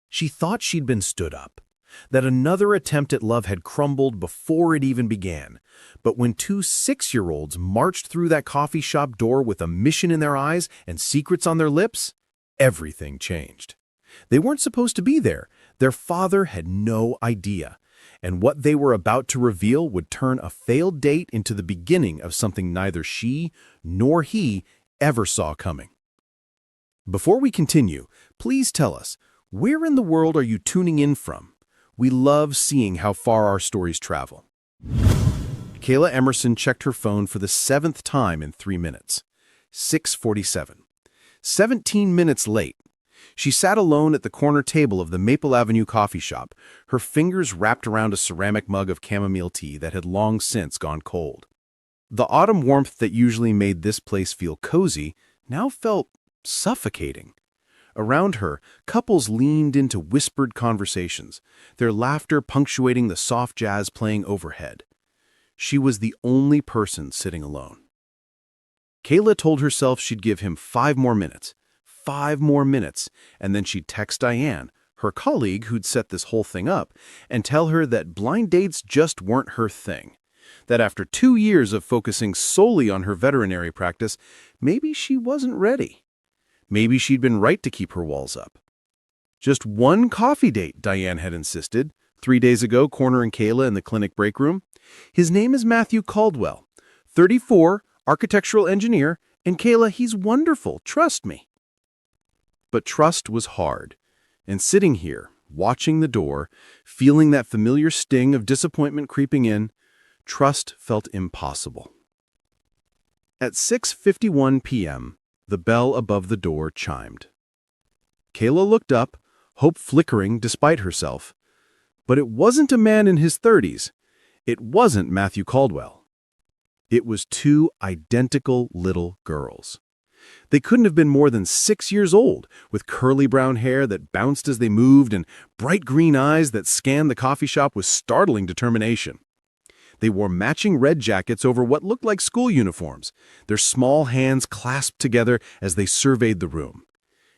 She thought she'd been stood up, that another attempt at love had crumbled before it even began. But when two 6-year-olds marched through that coffee shop door with a mission in their eyes and secrets on their lips, everything changed. They weren't supposed to be there. Their father had no idea. And what they were about to reveal would turn a failed date into the beginning of something neither she nor he ever saw coming. Before we continue, please tell us, where in the world are you tuning in from? We love seeing how far our stories travel. Kayla Emerson checked her phone for the 7th time in 3 minutes. 6:47. 17 minutes late. She sat alone at the corner table of the Maple Avenue coffee shop, her fingers wrapped around a ceramic mug of chamomile tea that had long since gone cold. The autumn warmth that usually made this place feel cozy now felt suffocating. Around her, couples leaned into whispered conversations, their laughter punctuating the soft jazz playing overhead. She was the only person sitting alone. Kayla told herself she'd give him 5 more minutes. 5 more minutes, and then she'd text Diane, her colleague who'd set this whole thing up, and tell her that blind dates just weren't her thing. That after 2 years of focusing solely on her veterinary practice, maybe she wasn't ready. Maybe she'd been right to keep her walls up. Just one coffee date, Diane had insisted, 3 days ago cornering Kayla in the clinic break room. His name is Matthew Caldwell, 34, architectural engineer, and Kayla, he's wonderful, trust me. But trust was hard, and sitting here, watching the door, feeling that familiar sting of disappointment creeping in, trust felt impossible. At 6:51 p.m., the bell above the door chimed. Kayla looked up, hope flickering despite herself. But it wasn't a man in his 30s. It wasn't Matthew Caldwell. It was 2 identical little girls. They couldn't have been more than 6 years old, with curly brown hair that bounced as they moved and bright green eyes that scanned the coffee shop with startling determination. They wore matching red jackets over what looked like school uniforms, their small hands clasped together as they surveyed the room.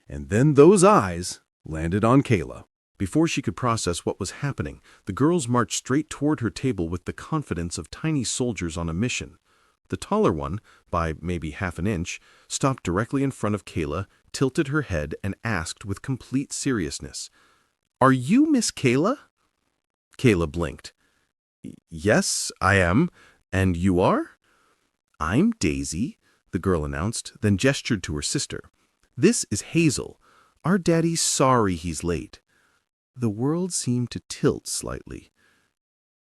And then those eyes landed on Kayla. Before she could process what was happening, the girls marched straight toward her table with the confidence of tiny soldiers on a mission. The taller one, by maybe half an inch, stopped directly in front of Kayla, tilted her head, and asked with complete seriousness, "Are you Miss Kayla?" Kayla blinked. "Yes, I am. And you are?" "I'm Daisy," the girl announced, then gestured to her sister. "This is Hazel. Our daddy's sorry he's late." The world seemed to tilt slightly.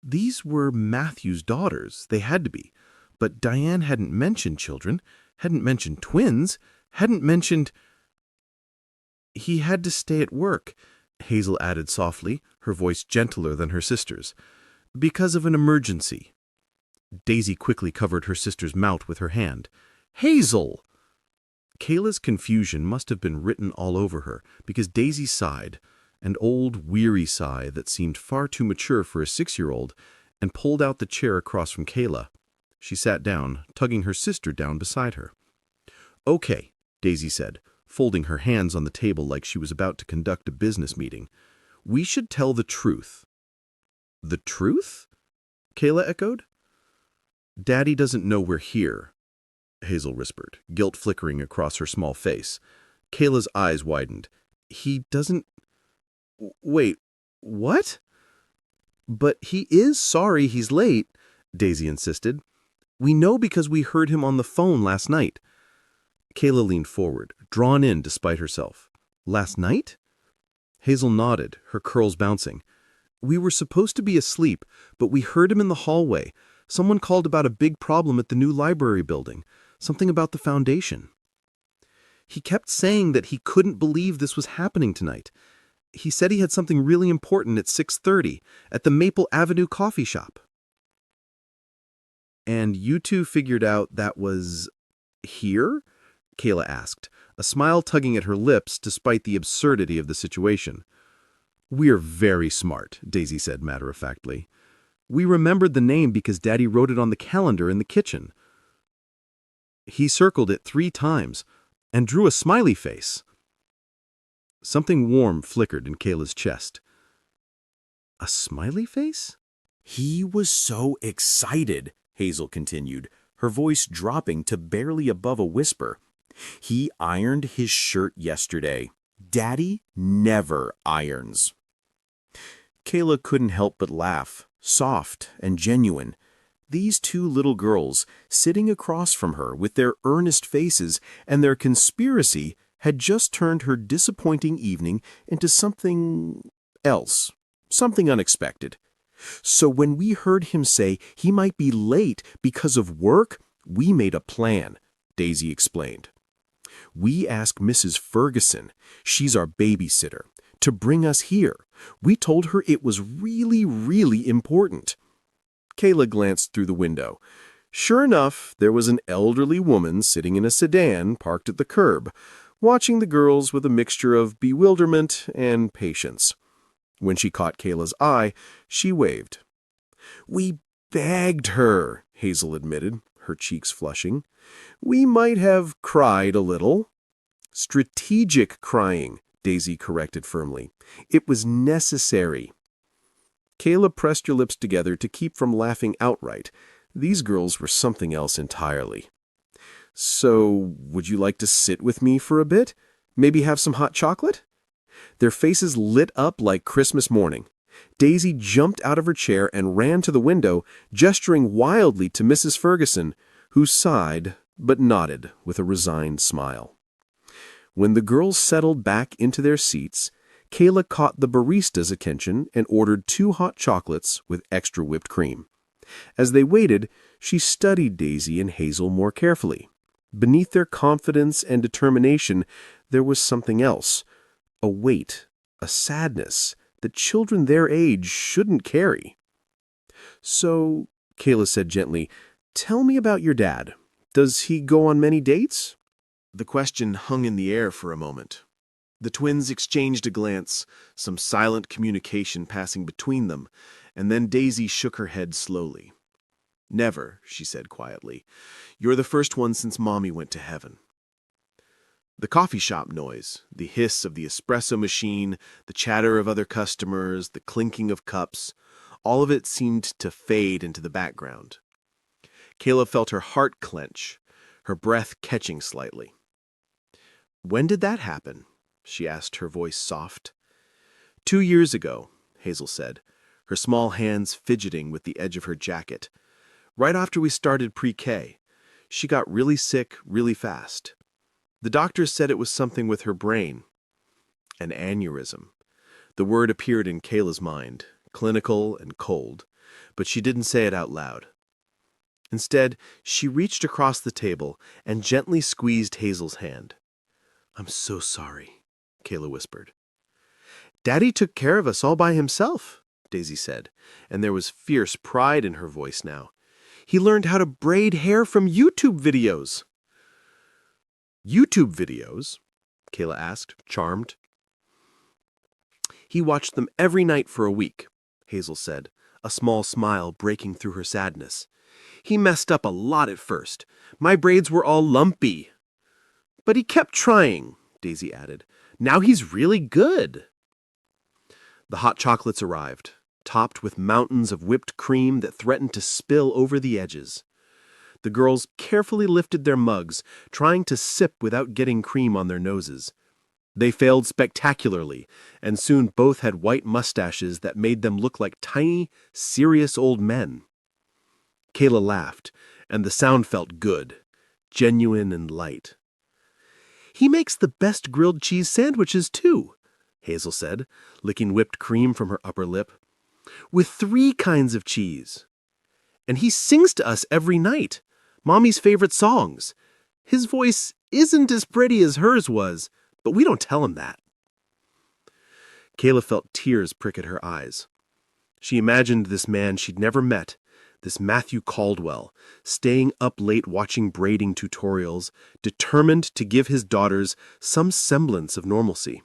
These were Matthew's daughters. They had to be. But Diane hadn't mentioned children, hadn't mentioned twins, hadn't mentioned... "He had to stay at work," Hazel added softly, her voice gentler than her sister's. "Because of an emergency." Daisy quickly covered her sister's mouth with her hand. "Hazel!" Kayla's confusion must have been written all over her, because Daisy sighed, an old, weary sigh that seemed far too mature for a 6-year-old, and pulled out the chair across from Kayla. She sat down, tugging her sister down beside her. "Okay," Daisy said, folding her hands on the table like she was about to conduct a business meeting. "We should tell the truth." "The truth?" Kayla echoed. "Daddy doesn't know we're here," Hazel whispered, guilt flickering across her small face. Kayla's eyes widened. "He doesn't... Wait, what?" "But he is sorry he's late," Daisy insisted. "We know because we heard him on the phone last night." Kayla leaned forward, drawn in despite herself. "Last night?" Hazel nodded, her curls bouncing. "We were supposed to be asleep, but we heard him in the hallway. Someone called about a big problem at the new library building, something about the foundation. He kept saying that he couldn't believe this was happening tonight. He said he had something really important at 6:30 at the Maple Avenue coffee shop." "And you two figured out that was... here?" Kayla asked, a smile tugging at her lips despite the absurdity of the situation. "We're very smart," Daisy said matter-of-factly. "We remembered the name because Daddy wrote it on the calendar in the kitchen. He circled it 3 times and drew a smiley face." Something warm flickered in Kayla's chest. A smiley face? He was so excited, Hazel continued, her voice dropping to barely above a whisper. He ironed his shirt yesterday. Daddy never irons. Kayla couldn't help but laugh, soft and genuine. These two little girls, sitting across from her with their earnest faces and their conspiracy, had just turned her disappointing evening into something else, something unexpected. So when we heard him say he might be late because of work, we made a plan, Daisy explained. We asked Mrs. Ferguson, she's our babysitter, to bring us here. We told her it was really, really important. Kayla glanced through the window. Sure enough, there was an elderly woman sitting in a sedan parked at the curb, watching the girls with a mixture of bewilderment and patience. When she caught Kayla's eye, she waved. We begged her, Hazel admitted, her cheeks flushing. We might have cried a little. Strategic crying, Daisy corrected firmly. It was necessary. Kayla pressed her lips together to keep from laughing outright. These girls were something else entirely. So, would you like to sit with me for a bit? Maybe have some hot chocolate? Their faces lit up like Christmas morning. Daisy jumped out of her chair and ran to the window, gesturing wildly to Mrs. Ferguson, who sighed but nodded with a resigned smile. When the girls settled back into their seats, Kayla caught the barista's attention and ordered 2 hot chocolates with extra whipped cream. As they waited, she studied Daisy and Hazel more carefully. Beneath their confidence and determination, there was something else. A weight, a sadness that children their age shouldn't carry. So, Kayla said gently, tell me about your dad. Does he go on many dates? The question hung in the air for a moment. The twins exchanged a glance, some silent communication passing between them, and then Daisy shook her head slowly. Never, she said quietly. You're the first one since Mommy went to heaven. The coffee shop noise, the hiss of the espresso machine, the chatter of other customers, the clinking of cups, all of it seemed to fade into the background. Kayla felt her heart clench, her breath catching slightly. When did that happen? She asked, her voice soft. 2 years ago, Hazel said, her small hands fidgeting with the edge of her jacket. Right after we started pre-K. She got really sick really fast. The doctors said it was something with her brain. An aneurysm. The word appeared in Kayla's mind, clinical and cold, but she didn't say it out loud. Instead, she reached across the table and gently squeezed Hazel's hand. I'm so sorry, Kayla whispered. Daddy took care of us all by himself, Daisy said, and there was fierce pride in her voice now. He learned how to braid hair from YouTube videos. YouTube videos? Kayla asked, charmed. He watched them every night for a week, Hazel said, a small smile breaking through her sadness. He messed up a lot at first. My braids were all lumpy. But he kept trying, Daisy added. Now he's really good. The hot chocolates arrived, topped with mountains of whipped cream that threatened to spill over the edges. The girls carefully lifted their mugs, trying to sip without getting cream on their noses. They failed spectacularly, and soon both had white mustaches that made them look like tiny, serious old men. Kayla laughed, and the sound felt good, genuine and light. He makes the best grilled cheese sandwiches, too, Hazel said, licking whipped cream from her upper lip. With 3 kinds of cheese. And he sings to us every night, Mommy's favorite songs. His voice isn't as pretty as hers was, but we don't tell him that. Kayla felt tears prick at her eyes. She imagined this man she'd never met, this Matthew Caldwell, staying up late watching braiding tutorials, determined to give his daughters some semblance of normalcy.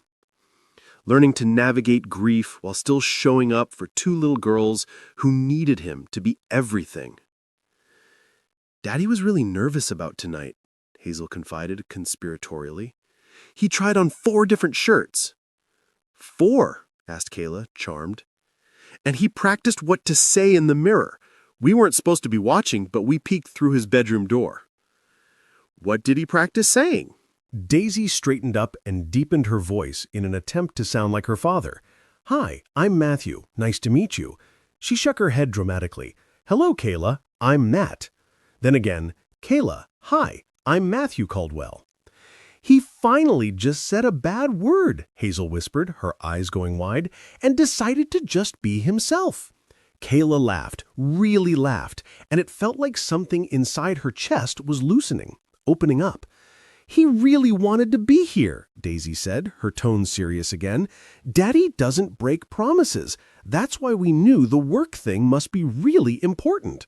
Learning to navigate grief while still showing up for 2 little girls who needed him to be everything. Daddy was really nervous about tonight, Hazel confided conspiratorially. He tried on 4 different shirts. 4? Asked Kayla, charmed. And he practiced what to say in the mirror. We weren't supposed to be watching, but we peeked through his bedroom door. What did he practice saying? Daisy straightened up and deepened her voice in an attempt to sound like her father. "Hi, I'm Matthew. Nice to meet you." She shook her head dramatically. "Hello, Kayla. I'm Matt." Then again, "Kayla, hi, I'm Matthew Caldwell." "He finally just said a bad word," Hazel whispered, her eyes going wide, "and decided to just be himself." Kayla laughed, really laughed, and it felt like something inside her chest was loosening, opening up. "He really wanted to be here," Daisy said, her tone serious again. "Daddy doesn't break promises. That's why we knew the work thing must be really important."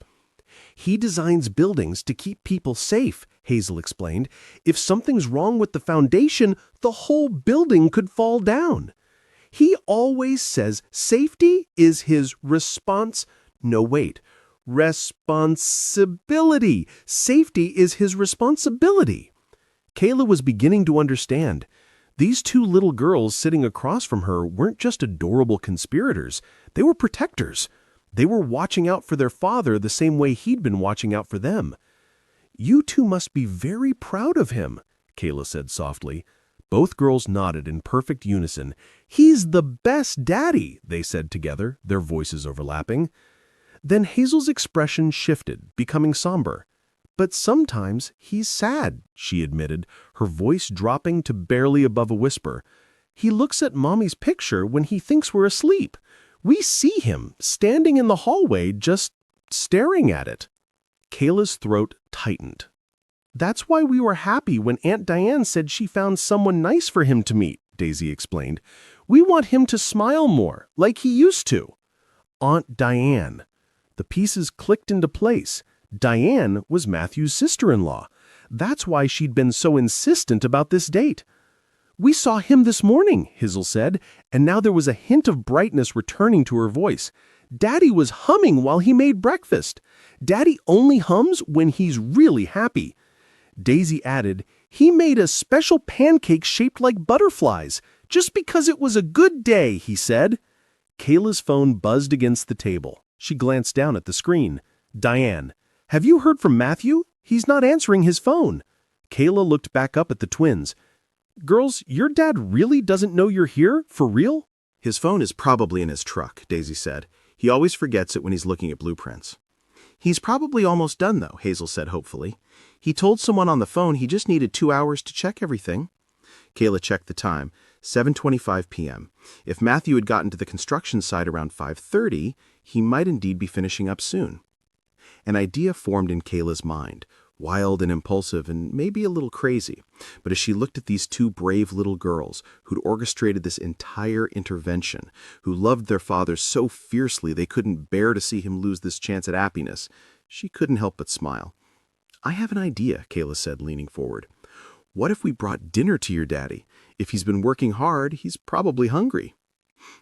"He designs buildings to keep people safe," Hazel explained. "If something's wrong with the foundation, the whole building could fall down. He always says safety is his responsibility. Safety is his responsibility." Kayla was beginning to understand. These two little girls sitting across from her weren't just adorable conspirators. They were protectors. They were watching out for their father the same way he'd been watching out for them. "You two must be very proud of him," Kayla said softly. Both girls nodded in perfect unison. "He's the best daddy," they said together, their voices overlapping. Then Hazel's expression shifted, becoming somber. "But sometimes he's sad," she admitted, her voice dropping to barely above a whisper. "He looks at Mommy's picture when he thinks we're asleep. We see him standing in the hallway just staring at it." Kayla's throat tightened. "That's why we were happy when Aunt Diane said she found someone nice for him to meet," Daisy explained. "We want him to smile more, like he used to." Aunt Diane. The pieces clicked into place. Diane was Matthew's sister-in-law. That's why she'd been so insistent about this date. "We saw him this morning," Hazel said, and now there was a hint of brightness returning to her voice. "Daddy was humming while he made breakfast. Daddy only hums when he's really happy." Daisy added, "He made a special pancake shaped like butterflies, just because it was a good day," he said. Kayla's phone buzzed against the table. She glanced down at the screen. "Diane, have you heard from Matthew? He's not answering his phone." Kayla looked back up at the twins. "Girls, your dad really doesn't know you're here? For real?" His phone is probably in his truck, Daisy said. He always forgets it when he's looking at blueprints. He's probably almost done, though, Hazel said hopefully. He told someone on the phone he just needed 2 hours to check everything. Kayla checked the time, 7:25 p.m. If Matthew had gotten to the construction site around 5:30, he might indeed be finishing up soon. An idea formed in Kayla's mind, wild and impulsive and maybe a little crazy. But as she looked at these two brave little girls who'd orchestrated this entire intervention, who loved their father so fiercely they couldn't bear to see him lose this chance at happiness, she couldn't help but smile. "I have an idea," Kayla said, leaning forward. "What if we brought dinner to your daddy? If he's been working hard, he's probably hungry."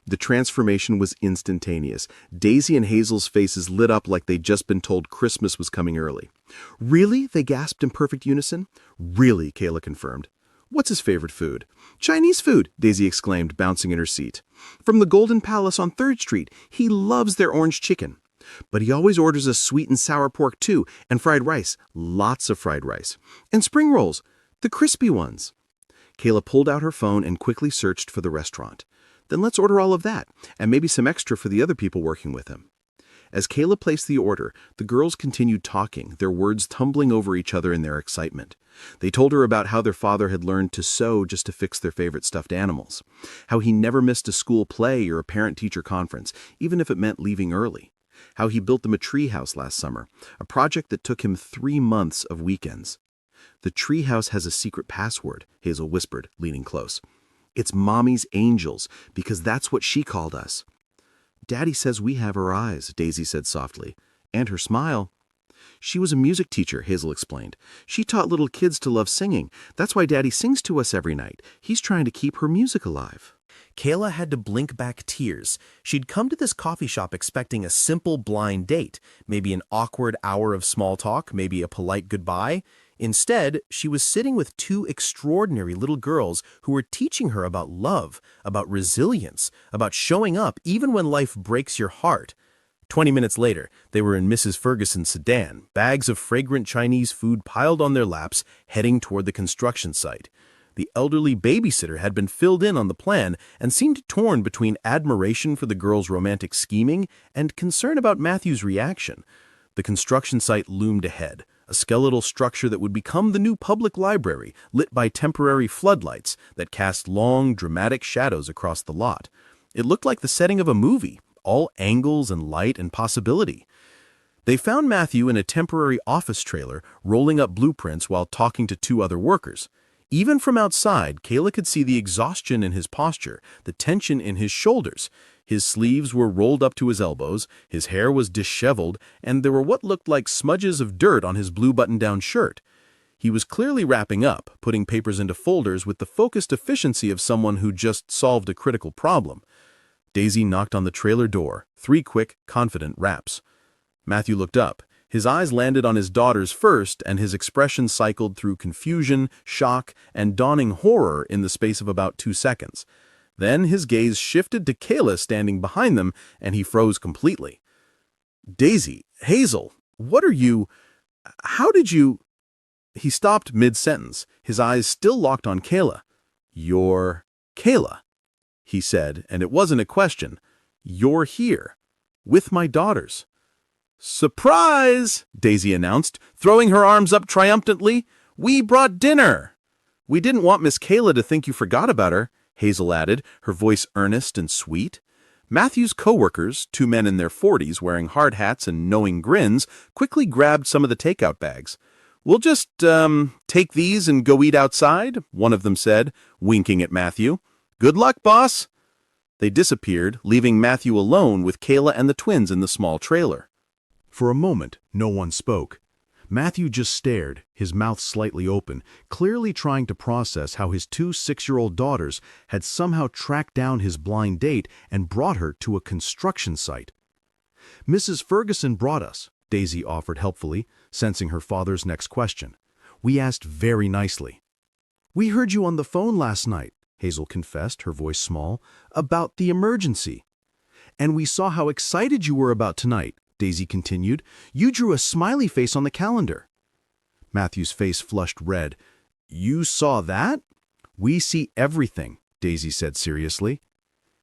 The transformation was instantaneous. Daisy and Hazel's faces lit up like they'd just been told Christmas was coming early. "Really?" they gasped in perfect unison. "Really," Kayla confirmed. "What's his favorite food?" "Chinese food," Daisy exclaimed, bouncing in her seat. "From the Golden Palace on 3rd Street. He loves their orange chicken. But he always orders a sweet and sour pork too, and fried rice. Lots of fried rice. And spring rolls. The crispy ones." Kayla pulled out her phone and quickly searched for the restaurant. "Then let's order all of that, and maybe some extra for the other people working with him." As Kayla placed the order, the girls continued talking, their words tumbling over each other in their excitement. They told her about how their father had learned to sew just to fix their favorite stuffed animals, how he never missed a school play or a parent-teacher conference, even if it meant leaving early, how he built them a tree house last summer, a project that took him 3 months of weekends. "The tree house has a secret password," Hazel whispered, leaning close. "It's Mommy's Angels, because that's what she called us." "Daddy says we have her eyes," Daisy said softly, "and her smile." "She was a music teacher," Hazel explained. "She taught little kids to love singing. That's why Daddy sings to us every night. He's trying to keep her music alive." Kayla had to blink back tears. She'd come to this coffee shop expecting a simple blind date, maybe an awkward hour of small talk, maybe a polite goodbye. Instead, she was sitting with two extraordinary little girls who were teaching her about love, about resilience, about showing up even when life breaks your heart. 20 minutes later, they were in Mrs. Ferguson's sedan, bags of fragrant Chinese food piled on their laps, heading toward the construction site. The elderly babysitter had been filled in on the plan and seemed torn between admiration for the girls' romantic scheming and concern about Matthew's reaction. The construction site loomed ahead, a skeletal structure that would become the new public library, lit by temporary floodlights that cast long, dramatic shadows across the lot. It looked like the setting of a movie, all angles and light and possibility. They found Matthew in a temporary office trailer, rolling up blueprints while talking to two other workers. Even from outside, Kayla could see the exhaustion in his posture, the tension in his shoulders. His sleeves were rolled up to his elbows, his hair was disheveled, and there were what looked like smudges of dirt on his blue button-down shirt. He was clearly wrapping up, putting papers into folders with the focused efficiency of someone who just solved a critical problem. Daisy knocked on the trailer door, 3 quick, confident raps. Matthew looked up. His eyes landed on his daughters first, and his expression cycled through confusion, shock, and dawning horror in the space of about 2 seconds. Then his gaze shifted to Kayla standing behind them, and he froze completely. "Daisy, Hazel, what are you... How did you..." He stopped mid-sentence, his eyes still locked on Kayla. "You're Kayla," he said, and it wasn't a question. "You're here, with my daughters." "Surprise!" Daisy announced, throwing her arms up triumphantly. "We brought dinner!" "We didn't want Miss Kayla to think you forgot about her," Hazel added, her voice earnest and sweet. Matthew's co-workers, 2 men in their 40s wearing hard hats and knowing grins, quickly grabbed some of the takeout bags. "We'll just, take these and go eat outside," one of them said, winking at Matthew. "Good luck, boss!" They disappeared, leaving Matthew alone with Kayla and the twins in the small trailer. For a moment, no one spoke. Matthew just stared, his mouth slightly open, clearly trying to process how his 2 6-year-old daughters had somehow tracked down his blind date and brought her to a construction site. "Mrs. Ferguson brought us," Daisy offered helpfully, sensing her father's next question. "We asked very nicely." "We heard you on the phone last night," Hazel confessed, her voice small, "about the emergency. And we saw how excited you were about tonight," Daisy continued. "You drew a smiley face on the calendar." Matthew's face flushed red. "You saw that?" "We see everything," Daisy said seriously.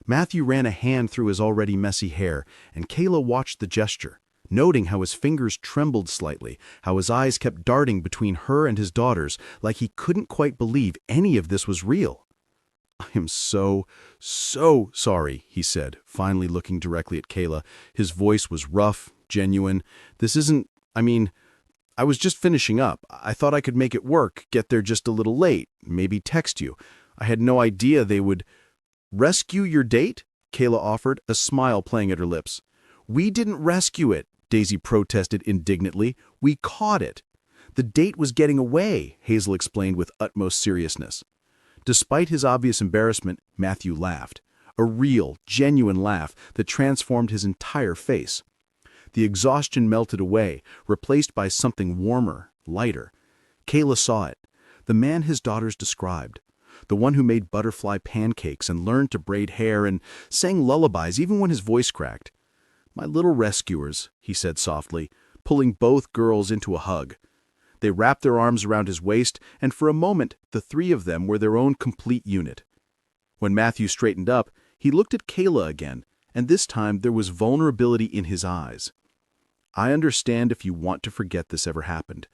Matthew ran a hand through his already messy hair, and Kayla watched the gesture, noting how his fingers trembled slightly, how his eyes kept darting between her and his daughters, like he couldn't quite believe any of this was real. "I am so sorry," he said, finally looking directly at Kayla. His voice was rough, genuine. I was just finishing up. I thought I could make it work, get there just a little late, maybe text you. I had no idea they would..." "Rescue your date?" Kayla offered, a smile playing at her lips. "We didn't rescue it," Daisy protested indignantly. "We caught it." "The date was getting away," Hazel explained with utmost seriousness. Despite his obvious embarrassment, Matthew laughed. A real, genuine laugh that transformed his entire face. The exhaustion melted away, replaced by something warmer, lighter. Kayla saw it. The man his daughters described. The one who made butterfly pancakes and learned to braid hair and sang lullabies even when his voice cracked. "My little rescuers," he said softly, pulling both girls into a hug. They wrapped their arms around his waist, and for a moment, the 3 of them were their own complete unit. When Matthew straightened up, he looked at Kayla again, and this time there was vulnerability in his eyes. "I understand if you want to forget this ever happened.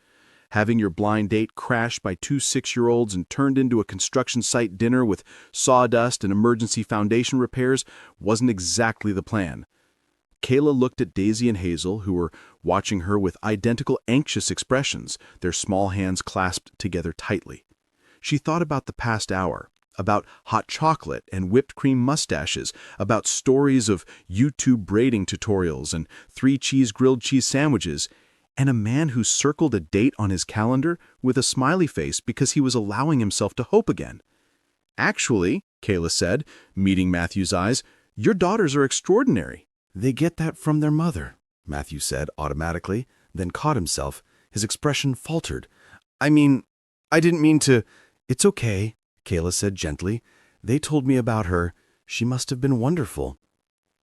Having your blind date crashed by 2 6-year-olds and turned into a construction site dinner with sawdust and emergency foundation repairs wasn't exactly the plan." Kayla looked at Daisy and Hazel, who were watching her with identical anxious expressions, their small hands clasped together tightly. She thought about the past hour, about hot chocolate and whipped cream mustaches, about stories of YouTube braiding tutorials and 3-cheese grilled cheese sandwiches, and a man who circled a date on his calendar with a smiley face because he was allowing himself to hope again. "Actually," Kayla said, meeting Matthew's eyes, "your daughters are extraordinary." "They get that from their mother," Matthew said automatically, then caught himself. His expression faltered. I didn't mean to—" "It's okay," Kayla said gently. "They told me about her. She must have been wonderful."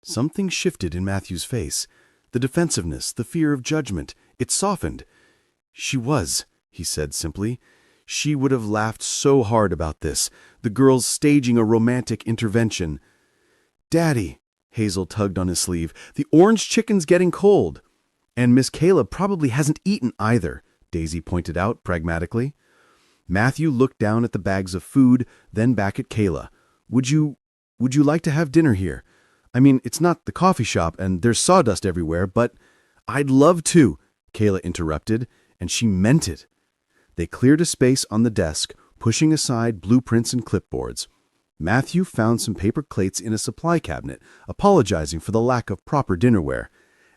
Something shifted in Matthew's face. The defensiveness, the fear of judgment, it softened. "She was," he said simply. "She would have laughed so hard about this, the girls staging a romantic intervention." "Daddy," Hazel tugged on his sleeve, "the orange chicken's getting cold." "And Miss Kayla probably hasn't eaten either," Daisy pointed out pragmatically. Matthew looked down at the bags of food, then back at Kayla. Would you like to have dinner here? It's not the coffee shop, and there's sawdust everywhere, but—" "I'd love to," Kayla interrupted, and she meant it. They cleared a space on the desk, pushing aside blueprints and clipboards. Matthew found some paper plates in a supply cabinet, apologizing for the lack of proper dinnerware.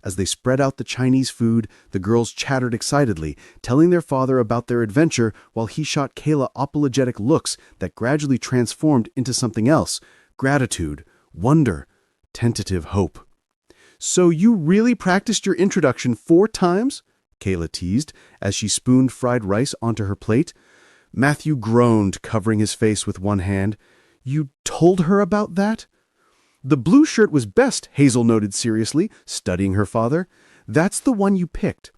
As they spread out the Chinese food, the girls chattered excitedly, telling their father about their adventure while he shot Kayla apologetic looks that gradually transformed into something else: gratitude, wonder, tentative hope. "So you really practiced your introduction 4 times?" Kayla teased as she spooned fried rice onto her plate. Matthew groaned, covering his face with one hand. "You told her about that?" "The blue shirt was best," Hazel noted seriously, studying her father. "That's the one you picked."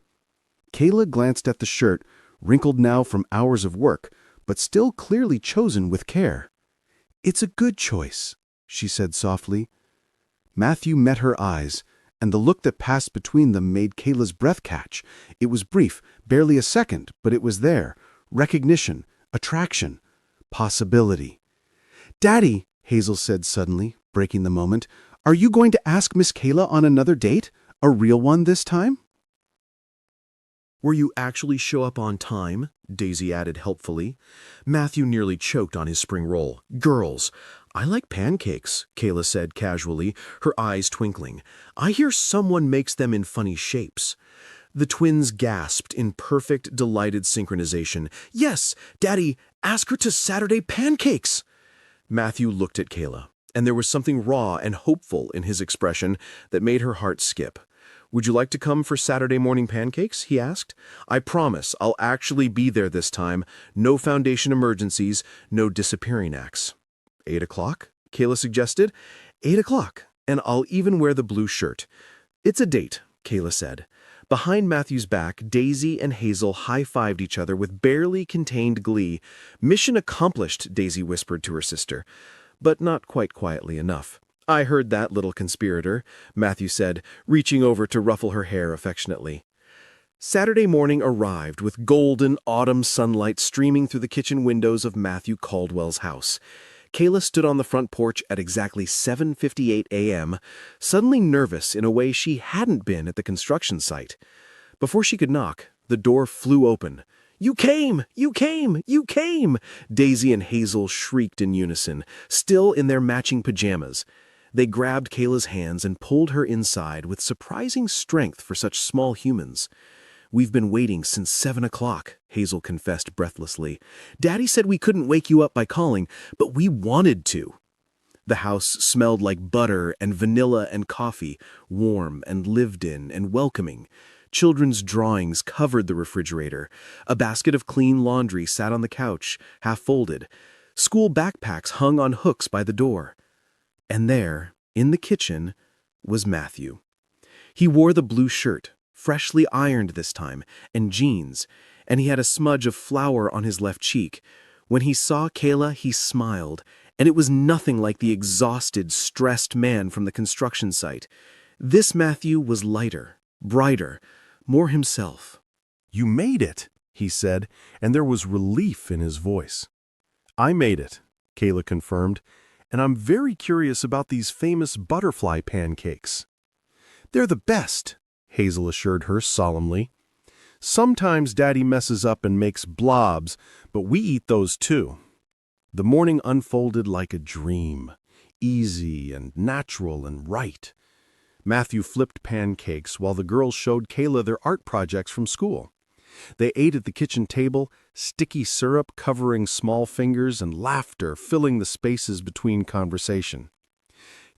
Kayla glanced at the shirt, wrinkled now from hours of work, but still clearly chosen with care. "It's a good choice," she said softly. Matthew met her eyes, and the look that passed between them made Kayla's breath catch. It was brief, barely a second, but it was there. Recognition, attraction, possibility. "Daddy," Hazel said suddenly, breaking the moment, "are you going to ask Miss Kayla on another date? A real one this time?" "Will you actually show up on time?" Daisy added helpfully. Matthew nearly choked on his spring roll. "Girls, I like pancakes," Kayla said casually, her eyes twinkling. "I hear someone makes them in funny shapes." The twins gasped in perfect, delighted synchronization. "Yes, Daddy, ask her to Saturday pancakes!" Matthew looked at Kayla, and there was something raw and hopeful in his expression that made her heart skip. "Would you like to come for Saturday morning pancakes?" he asked. "I promise I'll actually be there this time. No foundation emergencies, no disappearing acts." 8 o'clock, Kayla suggested. 8 o'clock, and I'll even wear the blue shirt. "It's a date," Kayla said. Behind Matthew's back, Daisy and Hazel high-fived each other with barely contained glee. "Mission accomplished," Daisy whispered to her sister, but not quite quietly enough. "I heard that, little conspirator," Matthew said, reaching over to ruffle her hair affectionately. Saturday morning arrived with golden autumn sunlight streaming through the kitchen windows of Matthew Caldwell's house. Kayla stood on the front porch at exactly 7:58 a.m., suddenly nervous in a way she hadn't been at the construction site. Before she could knock, the door flew open. "You came! You came! You came!" Daisy and Hazel shrieked in unison, still in their matching pajamas. They grabbed Kayla's hands and pulled her inside with surprising strength for such small humans. "We've been waiting since 7 o'clock, Hazel confessed breathlessly. "Daddy said we couldn't wake you up by calling, but we wanted to." The house smelled like butter and vanilla and coffee, warm and lived in and welcoming. Children's drawings covered the refrigerator. A basket of clean laundry sat on the couch, half folded. School backpacks hung on hooks by the door. And there, in the kitchen, was Matthew. He wore the blue shirt, freshly ironed this time, and jeans, and he had a smudge of flour on his left cheek. When he saw Kayla, he smiled, and it was nothing like the exhausted, stressed man from the construction site. This Matthew was lighter, brighter, more himself. "You made it," he said, and there was relief in his voice. "I made it," Kayla confirmed, "and I'm very curious about these famous butterfly pancakes." "They're the best," Hazel assured her solemnly. "Sometimes Daddy messes up and makes blobs, but we eat those too." The morning unfolded like a dream, easy and natural and right. Matthew flipped pancakes while the girls showed Kayla their art projects from school. They ate at the kitchen table, sticky syrup covering small fingers and laughter filling the spaces between conversation.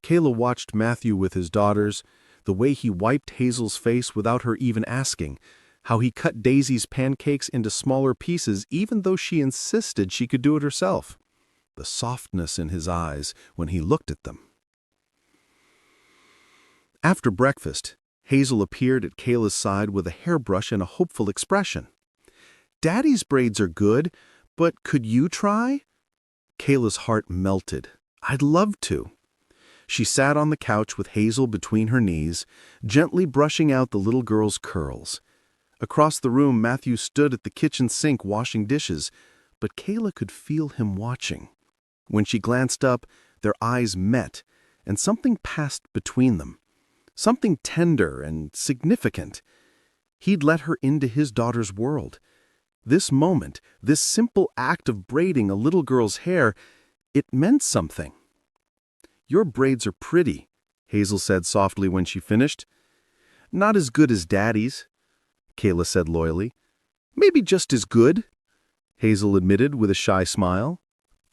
Kayla watched Matthew with his daughters, the way he wiped Hazel's face without her even asking, how he cut Daisy's pancakes into smaller pieces even though she insisted she could do it herself. The softness in his eyes when he looked at them. After breakfast, Hazel appeared at Kayla's side with a hairbrush and a hopeful expression. "Daddy's braids are good, but could you try?" Kayla's heart melted. "I'd love to." She sat on the couch with Hazel between her knees, gently brushing out the little girl's curls. Across the room, Matthew stood at the kitchen sink washing dishes, but Kayla could feel him watching. When she glanced up, their eyes met, and something passed between them. Something tender and significant. He'd let her into his daughter's world. This moment, this simple act of braiding a little girl's hair, it meant something. "Your braids are pretty," Hazel said softly when she finished. "Not as good as Daddy's," Kayla said loyally. "Maybe just as good," Hazel admitted with a shy smile.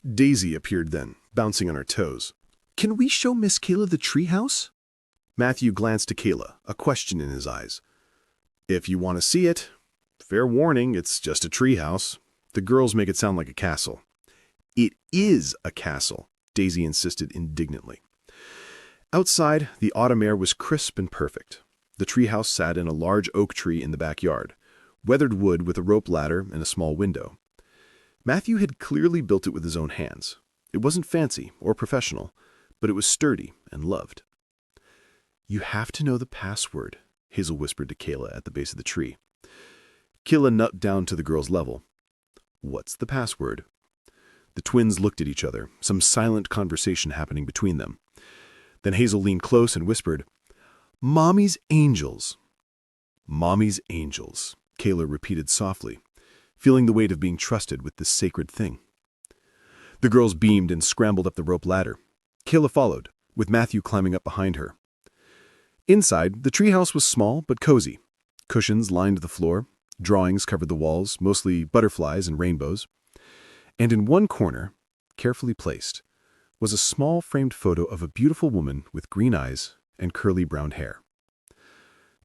Daisy appeared then, bouncing on her toes. "Can we show Miss Kayla the treehouse?" Matthew glanced to Kayla, a question in his eyes. "If you want to see it. Fair warning, it's just a treehouse. The girls make it sound like a castle." "It is a castle," Daisy insisted indignantly. Outside, the autumn air was crisp and perfect. The treehouse sat in a large oak tree in the backyard, weathered wood with a rope ladder and a small window. Matthew had clearly built it with his own hands. It wasn't fancy or professional, but it was sturdy and loved. "You have to know the password," Hazel whispered to Kayla at the base of the tree. Kayla nut down to the girl's level. "What's the password?" The twins looked at each other, some silent conversation happening between them. Then Hazel leaned close and whispered, "Mommy's angels." "Mommy's angels," Kayla repeated softly, feeling the weight of being trusted with this sacred thing. The girls beamed and scrambled up the rope ladder. Kayla followed, with Matthew climbing up behind her. Inside, the treehouse was small but cozy. Cushions lined the floor, drawings covered the walls, mostly butterflies and rainbows. And in one corner, carefully placed, was a small framed photo of a beautiful woman with green eyes and curly brown hair.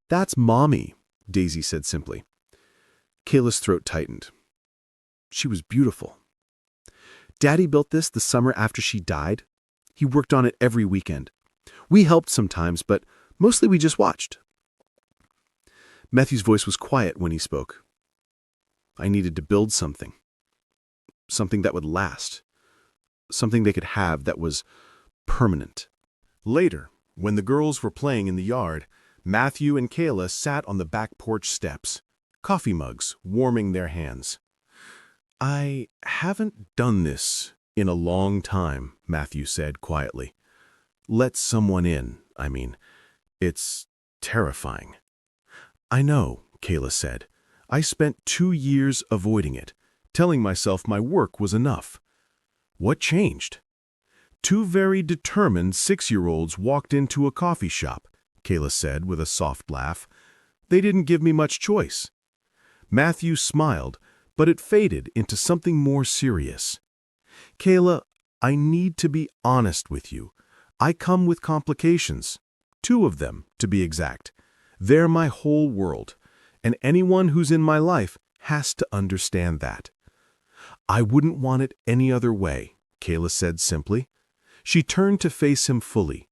"That's Mommy," Daisy said simply. Kayla's throat tightened. She was beautiful. "Daddy built this the summer after she died. He worked on it every weekend. We helped sometimes, but mostly we just watched." Matthew's voice was quiet when he spoke. "I needed to build something. Something that would last. Something they could have that was permanent." Later, when the girls were playing in the yard, Matthew and Kayla sat on the back porch steps, coffee mugs warming their hands. "I haven't done this in a long time," Matthew said quietly. "Let someone in, I mean. It's terrifying." "I know," Kayla said. "I spent 2 years avoiding it, telling myself my work was enough." "What changed?" "Two very determined 6-year-olds walked into a coffee shop," Kayla said with a soft laugh. "They didn't give me much choice." Matthew smiled, but it faded into something more serious. "Kayla, I need to be honest with you. I come with complications. 2 of them, to be exact. They're my whole world, and anyone who's in my life has to understand that." "I wouldn't want it any other way," Kayla said simply. She turned to face him fully.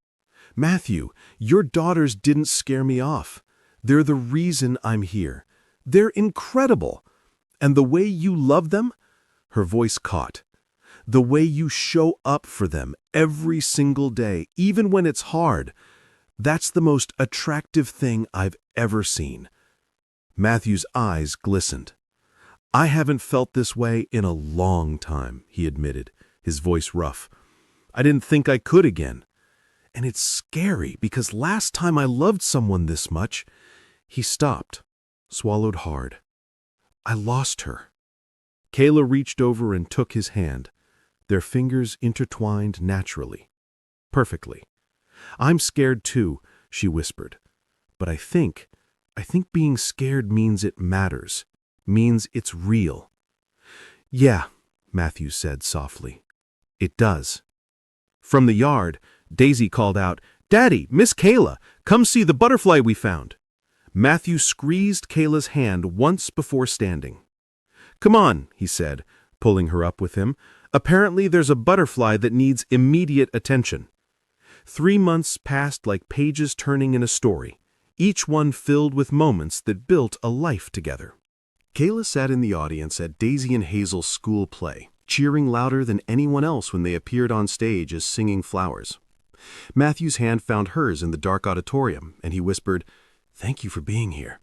"Matthew, your daughters didn't scare me off. They're the reason I'm here. They're incredible. And the way you love them," her voice caught, "the way you show up for them every single day, even when it's hard, that's the most attractive thing I've ever seen." Matthew's eyes glistened. "I haven't felt this way in a long time," he admitted, his voice rough. "I didn't think I could again. And it's scary because last time I loved someone this much," he stopped, swallowed hard. "I lost her." Kayla reached over and took his hand. Their fingers intertwined naturally, perfectly. "I'm scared too," she whispered. "But I think being scared means it matters, means it's real." "Yeah," Matthew said softly. "It does." From the yard, Daisy called out, "Daddy, Miss Kayla, come see the butterfly we found." Matthew squeezed Kayla's hand once before standing. "Come on," he said, pulling her up with him. "Apparently there's a butterfly that needs immediate attention." 3 months passed like pages turning in a story, each one filled with moments that built a life together. Kayla sat in the audience at Daisy and Hazel's school play, cheering louder than anyone else when they appeared on stage as singing flowers. Matthew's hand found hers in the dark auditorium, and he whispered, "Thank you for being here."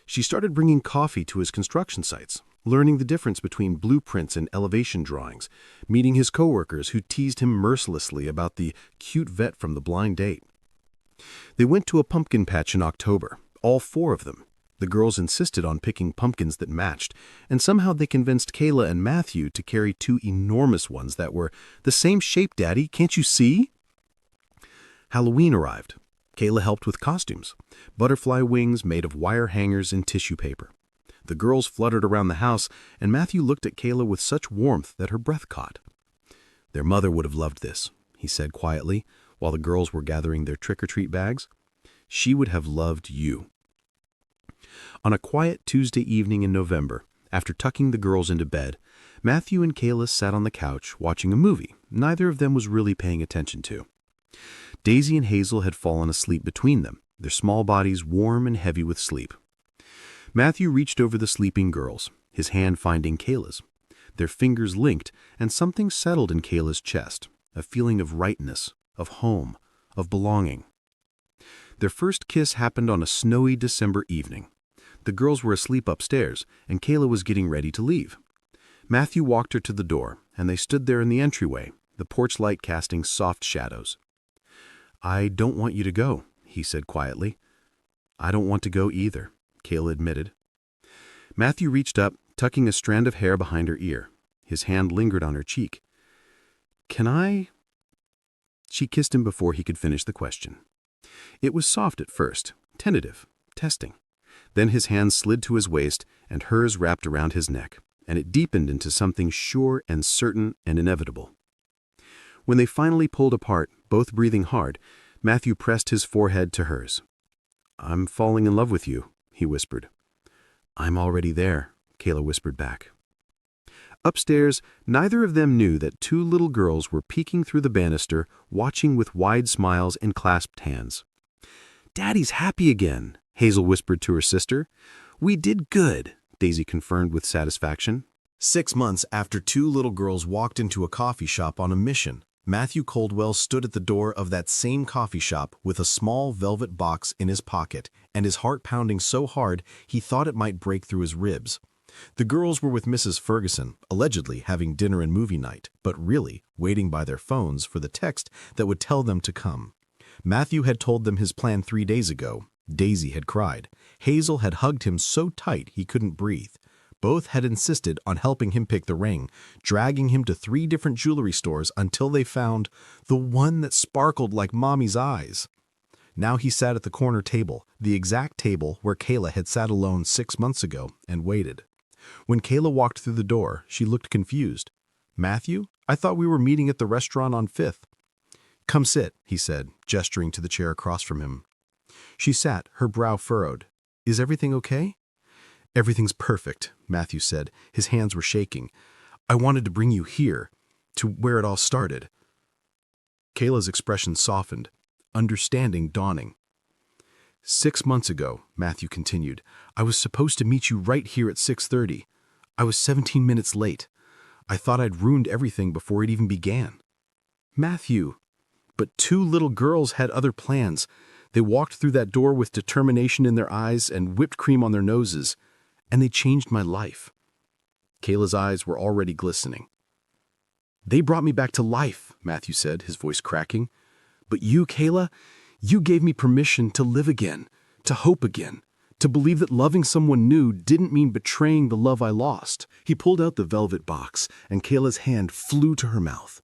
She started bringing coffee to his construction sites, learning the difference between blueprints and elevation drawings, meeting his coworkers who teased him mercilessly about the cute vet from the blind date. They went to a pumpkin patch in October, all 4 of them. The girls insisted on picking pumpkins that matched, and somehow they convinced Kayla and Matthew to carry 2 enormous ones that were, "The same shape, Daddy, can't you see?" Halloween arrived. Kayla helped with costumes, butterfly wings made of wire hangers and tissue paper. The girls fluttered around the house, and Matthew looked at Kayla with such warmth that her breath caught. "Their mother would have loved this," he said quietly, while the girls were gathering their trick-or-treat bags. "She would have loved you." On a quiet Tuesday evening in November, after tucking the girls into bed, Matthew and Kayla sat on the couch watching a movie neither of them was really paying attention to. Daisy and Hazel had fallen asleep between them, their small bodies warm and heavy with sleep. Matthew reached over the sleeping girls, his hand finding Kayla's. Their fingers linked, and something settled in Kayla's chest, a feeling of rightness, of home, of belonging. Their first kiss happened on a snowy December evening. The girls were asleep upstairs, and Kayla was getting ready to leave. Matthew walked her to the door, and they stood there in the entryway, the porch light casting soft shadows. "I don't want you to go," he said quietly. "I don't want to go either," Kayla admitted. Matthew reached up, tucking a strand of hair behind her ear. His hand lingered on her cheek. "Can I?" She kissed him before he could finish the question. It was soft at first, tentative, testing. Then his hand slid to his waist, and hers wrapped around his neck, and it deepened into something sure and certain and inevitable. When they finally pulled apart, both breathing hard, Matthew pressed his forehead to hers. "I'm falling in love with you," he whispered. "I'm already there," Kayla whispered back. Upstairs, neither of them knew that 2 little girls were peeking through the banister, watching with wide smiles and clasped hands. "Daddy's happy again," Hazel whispered to her sister. "We did good," Daisy confirmed with satisfaction. 6 months after 2 little girls walked into a coffee shop on a mission, Matthew Coldwell stood at the door of that same coffee shop with a small velvet box in his pocket and his heart pounding so hard he thought it might break through his ribs. The girls were with Mrs. Ferguson, allegedly having dinner and movie night, but really waiting by their phones for the text that would tell them to come. Matthew had told them his plan 3 days ago. Daisy had cried. Hazel had hugged him so tight he couldn't breathe. Both had insisted on helping him pick the ring, dragging him to 3 different jewelry stores until they found the one that sparkled like Mommy's eyes. Now he sat at the corner table, the exact table where Kayla had sat alone 6 months ago, and waited. When Kayla walked through the door, she looked confused. "Matthew, I thought we were meeting at the restaurant on 5th. "Come sit," he said, gesturing to the chair across from him. She sat, her brow furrowed. "Is everything okay?" "Everything's perfect," Matthew said. His hands were shaking. "I wanted to bring you here, to where it all started." Kayla's expression softened, understanding dawning. 6 months ago," Matthew continued, "I was supposed to meet you right here at 6:30. I was 17 minutes late. I thought I'd ruined everything before it even began." "Matthew." But 2 little girls had other plans. They walked through that door with determination in their eyes and whipped cream on their noses. And they changed my life. Kayla's eyes were already glistening. "They brought me back to life," Matthew said, his voice cracking. "But you, Kayla, you gave me permission to live again, to hope again, to believe that loving someone new didn't mean betraying the love I lost." He pulled out the velvet box, and Kayla's hand flew to her mouth.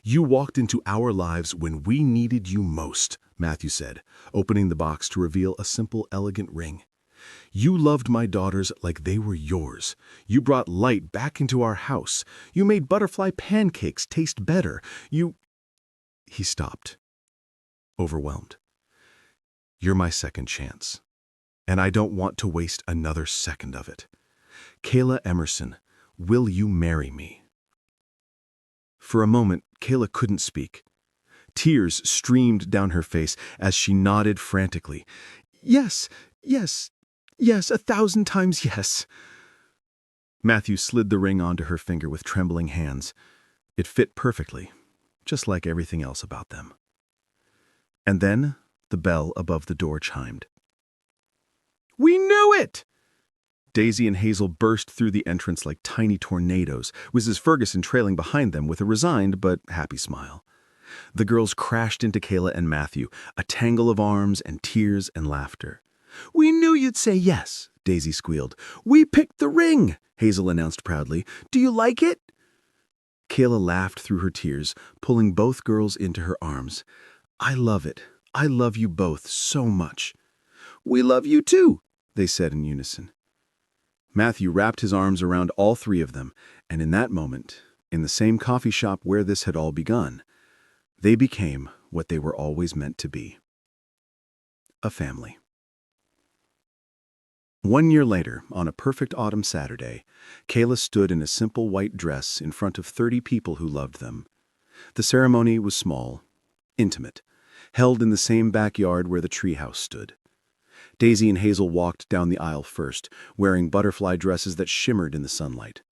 "You walked into our lives when we needed you most," Matthew said, opening the box to reveal a simple, elegant ring. "You loved my daughters like they were yours. You brought light back into our house. You made butterfly pancakes taste better. You—" He stopped, overwhelmed. "You're my second chance." and I don't want to waste another second of it. Kayla Emerson, will you marry me?" For a moment, Kayla couldn't speak. Tears streamed down her face as she nodded frantically. "Yes, yes, yes, 1,000 times yes." Matthew slid the ring onto her finger with trembling hands. It fit perfectly, just like everything else about them. And then the bell above the door chimed. "We knew it!" Daisy and Hazel burst through the entrance like tiny tornadoes, Mrs. Ferguson trailing behind them with a resigned but happy smile. The girls crashed into Kayla and Matthew, a tangle of arms and tears and laughter. "We knew you'd say yes," Daisy squealed. "We picked the ring," Hazel announced proudly. "Do you like it?" Kayla laughed through her tears, pulling both girls into her arms. "I love it. I love you both so much." "We love you too," they said in unison. Matthew wrapped his arms around all three of them, and in that moment, in the same coffee shop where this had all begun, they became what they were always meant to be: a family. 1 year later, on a perfect autumn Saturday, Kayla stood in a simple white dress in front of 30 people who loved them. The ceremony was small, intimate, held in the same backyard where the treehouse stood. Daisy and Hazel walked down the aisle first, wearing butterfly dresses that shimmered in the sunlight.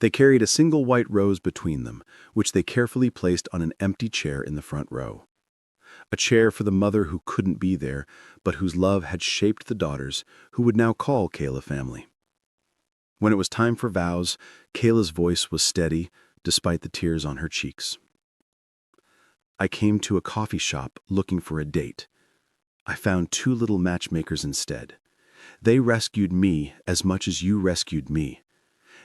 They carried a single white rose between them, which they carefully placed on an empty chair in the front row. A chair for the mother who couldn't be there, but whose love had shaped the daughters, who would now call Kayla family. When it was time for vows, Kayla's voice was steady, despite the tears on her cheeks. "I came to a coffee shop looking for a date. I found 2 little matchmakers instead. They rescued me as much as you rescued me.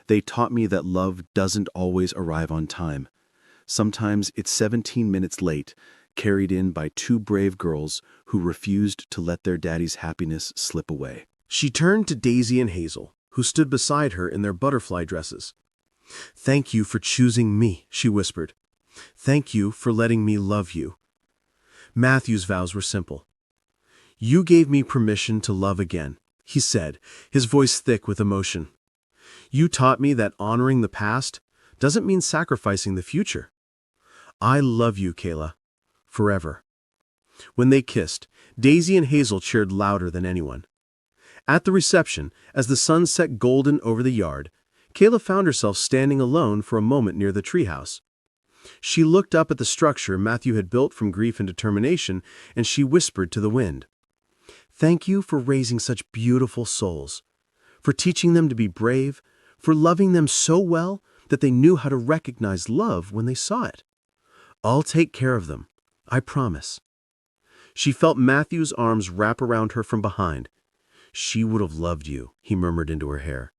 They taught me that love doesn't always arrive on time. Sometimes it's 17 minutes late, carried in by 2 brave girls who refused to let their daddy's happiness slip away." She turned to Daisy and Hazel, who stood beside her in their butterfly dresses. "Thank you for choosing me," she whispered. "Thank you for letting me love you." Matthew's vows were simple. "You gave me permission to love again," he said, his voice thick with emotion. "You taught me that honoring the past doesn't mean sacrificing the future. I love you, Kayla, forever." When they kissed, Daisy and Hazel cheered louder than anyone. At the reception, as the sun set golden over the yard, Kayla found herself standing alone for a moment near the treehouse. She looked up at the structure Matthew had built from grief and determination, and she whispered to the wind, "Thank you for raising such beautiful souls, for teaching them to be brave, for loving them so well that they knew how to recognize love when they saw it. I'll take care of them, I promise." She felt Matthew's arms wrap around her from behind. "She would have loved you," he murmured into her hair.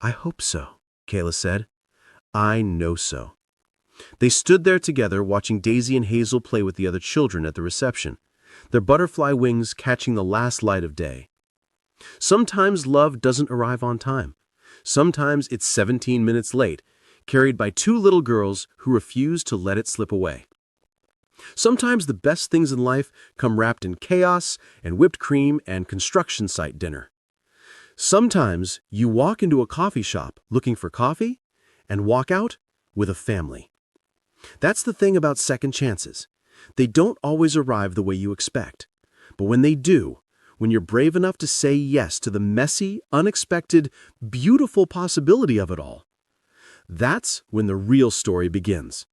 "I hope so," Kayla said. "I know so." They stood there together, watching Daisy and Hazel play with the other children at the reception, their butterfly wings catching the last light of day. Sometimes love doesn't arrive on time. Sometimes it's 17 minutes late, carried by 2 little girls who refuse to let it slip away. Sometimes the best things in life come wrapped in chaos and whipped cream and construction site dinner. Sometimes you walk into a coffee shop looking for coffee and walk out with a family. That's the thing about second chances. They don't always arrive the way you expect. But when they do, when you're brave enough to say yes to the messy, unexpected, beautiful possibility of it all, that's when the real story begins.